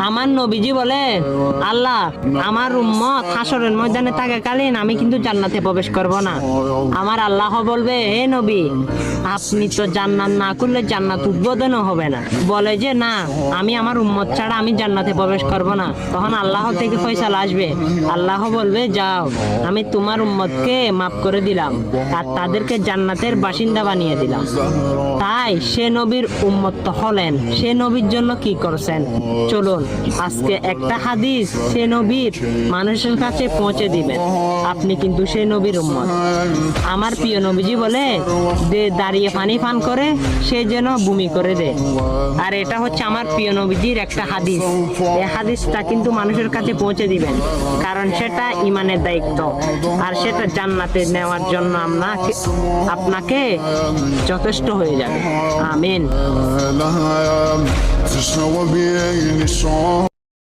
আমার নবীজি বলে, আল্লাহ আমার উম্মত হাসরের ময়দানে থাকাকালীন আমি কিন্তু জান্নাতে প্রবেশ করব না। আমার আল্লাহ বলবে, হে নবী, আপনি তো জান্নাত না করলে জান্নাত উদ্বোধনও হবে না। বলে যে না, আমি আমার উম্মত ছাড়া আমি জান্নাতে প্রবেশ করব না। তখন আল্লাহ থেকে ফয়সালা আসবে। আল্লাহ বলবে, যাও, আমি তোমার উম্মতকে মাফ করে দিলাম আর তাদেরকে জান্নাতের বাসিন্দা বানিয়ে দিলাম। তাই সে নবীর উম্মত তো হলেন, সে নবীর জন্য কি করছেন? চলুন আজকে একটা হাদিস সে নবীর মানুষের কাছে পৌঁছে দিবেন। আপনি কিন্তু সে নবীর উম্মত। আমার প্রিয় নবীজি বলে, যে দাঁড়িয়ে পানি পান করে সে যেন বমি করে দেয়। আর এটা হচ্ছে আমার প্রিয় নবীজির একটা হাদিস। এই হাদিসটা কিন্তু মানুষের কাছে পৌঁছে দিবেন, কারণ সেটা ইমানের দায়িত্ব আর সেটা জান্নাতে নেওয়ার জন্য আপনাকে যথেষ্ট হয়ে যাবে। আমিন।